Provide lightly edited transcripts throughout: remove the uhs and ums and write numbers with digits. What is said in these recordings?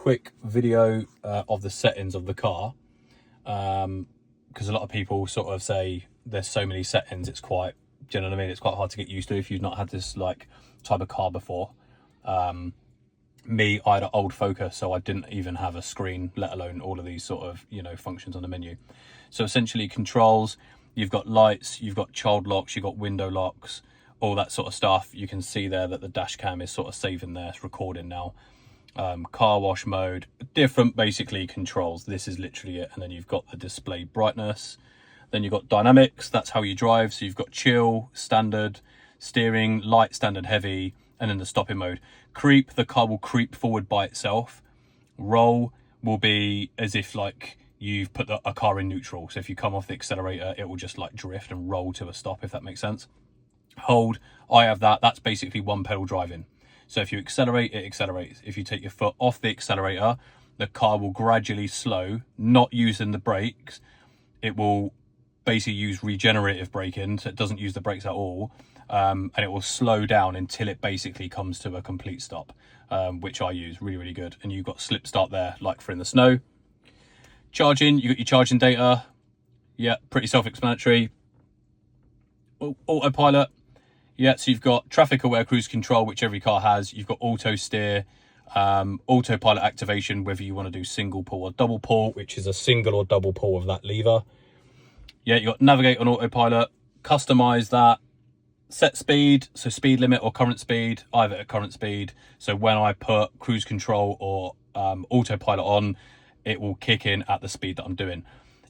Quick video of the settings of the car, because a lot of people sort of say there's so many settings, it's quite, do you know what I mean, it's quite hard to get used to if you've not had this like type of car before. I had an old Focus, so I didn't even have a screen, let alone all of these sort of, you know, functions on the menu. So essentially controls, you've got lights, you've got child locks, you've got window locks, all that sort of stuff. You can see there that the dash cam is sort of saving there, it's recording now. Car wash mode, different basically controls. This is literally it. And then you've got the display brightness, then you've got dynamics, that's how you drive. So you've got chill, standard, steering, light, standard, heavy, and then the stopping mode. Creep, the car will creep forward by itself. Roll will be as if like you've put a car in neutral. So if you come off the accelerator, it will just like drift and roll to a stop, if that makes sense. Hold, I have that. That's basically one pedal driving. So if you accelerate, it accelerates. If you take your foot off the accelerator, the car will gradually slow, not using the brakes. It will basically use regenerative braking, so it doesn't use the brakes at all. And it will slow down until it basically comes to a complete stop, which I use, really, really good. And you've got slip start there, like for in the snow. Charging, you got your charging data. Yeah, pretty self-explanatory. Autopilot. Yeah, so you've got traffic aware cruise control, which every car has. You've got auto steer, autopilot activation, whether you want to do single pull or double pull, which is a single or double pull of that lever. Yeah, you've got navigate on autopilot, customize that, set speed, so speed limit or current speed, I have it at current speed. So when I put cruise control or autopilot on, it will kick in at the speed that I'm doing.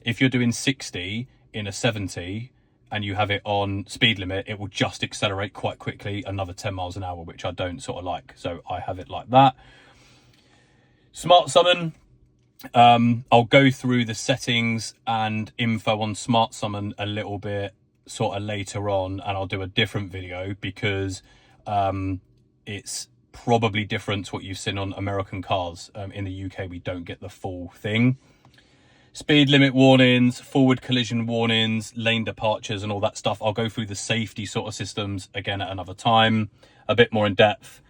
If you're doing 60 in a 70, and you have it on speed limit, it will just accelerate quite quickly, another 10 miles an hour, which I don't sort of like. So I have it like that. Smart Summon. I'll go through the settings and info on Smart Summon a little bit sort of later on, and I'll do a different video because it's probably different to what you've seen on American cars. In the UK, we don't get the full thing. Speed limit warnings, forward collision warnings, lane departures and all that stuff. I'll go through the safety sort of systems again at another time, a bit more in depth.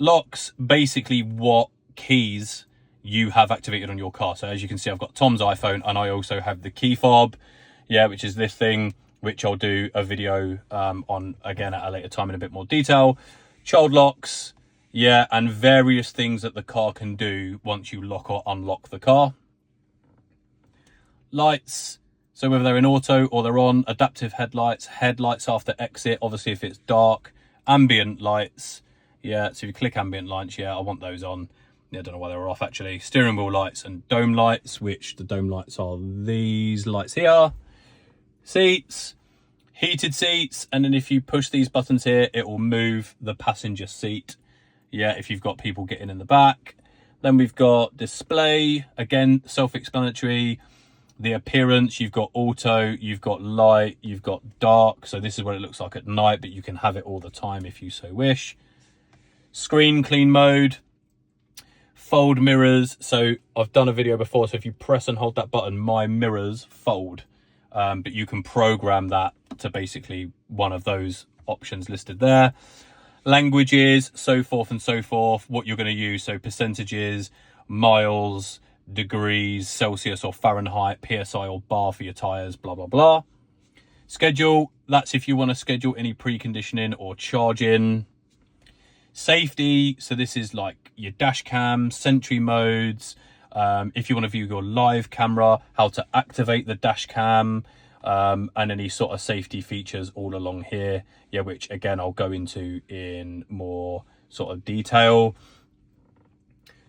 Locks, basically what keys you have activated on your car. So as you can see, I've got Tom's iPhone and I also have the key fob, yeah, which is this thing, which I'll do a video on again at a later time in a bit more detail. Child locks, yeah, and various things that the car can do once you lock or unlock the car. Lights, so whether they're in auto or they're on. Adaptive headlights, headlights after exit, obviously if it's dark. Ambient lights, yeah, so if you click ambient lights, yeah, I want those on. Yeah, I don't know why they were off actually. Steering wheel lights and dome lights, which the dome lights are these lights here. Seats, heated seats, and then if you push these buttons here, it will move the passenger seat, yeah, if you've got people getting in the back. Then we've got display, again, self-explanatory. The appearance, you've got auto, you've got light, you've got dark. So this is what it looks like at night, but you can have it all the time if you so wish. Screen clean mode, fold mirrors. So I've done a video before. So if you press and hold that button, my mirrors fold. But you can program that to basically one of those options listed there. Languages, so forth and so forth, what you're going to use. So percentages, miles, degrees, Celsius or Fahrenheit, PSI or bar for your tires, blah, blah, blah. Schedule, that's if you want to schedule any preconditioning or charging. Safety, so this is like your dash cam, sentry modes. If you want to view your live camera, how to activate the dash cam, and any sort of safety features all along here. Yeah, which again, I'll go into in more sort of detail.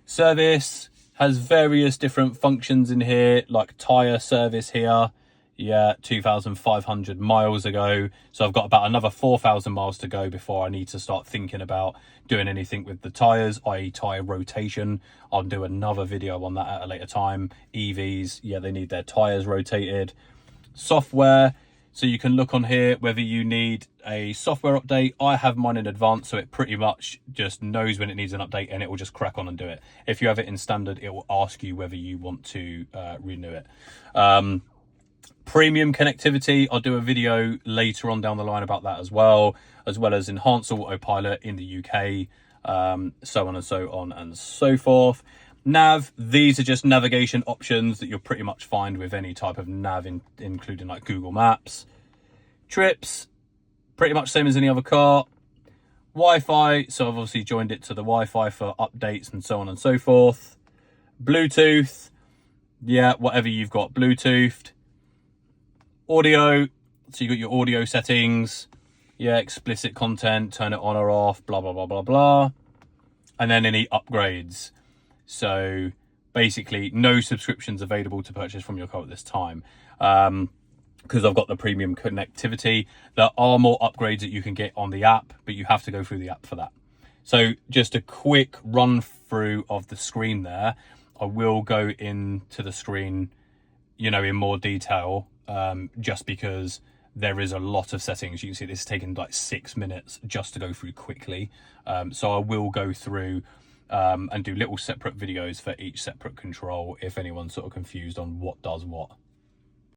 Service has various different functions in here, like tire service here. Yeah, 2,500 miles ago. So I've got about another 4,000 miles to go before I need to start thinking about doing anything with the tires, i.e. tire rotation. I'll do another video on that at a later time. EVs, yeah, they need their tires rotated. Software, so you can look on here whether you need a software update. I have mine in advance, so it pretty much just knows when it needs an update and it will just crack on and do it. If you have it in standard, it will ask you whether you want to renew it. Premium connectivity, I'll do a video later on down the line about that as well as enhanced autopilot in the UK, so on and so forth. Nav, these are just navigation options that you'll pretty much find with any type of nav, including like Google Maps. Trips, pretty much same as any other car. Wi-Fi, so I've obviously joined it to the Wi-Fi for updates and so on and so forth. Bluetooth, yeah, whatever you've got, Bluetoothed. Audio, so you got your audio settings, yeah, explicit content, turn it on or off, blah, blah, blah, blah, blah. And then any upgrades. So basically no subscriptions available to purchase from your car at this time. Because I've got the premium connectivity. There are more upgrades that you can get on the app, but you have to go through the app for that. So just a quick run through of the screen there. I will go into the screen, you know, in more detail, just because there is a lot of settings. You can see this is taking like 6 minutes just to go through quickly. So I will go through and do little separate videos for each separate control if anyone's sort of confused on what does what.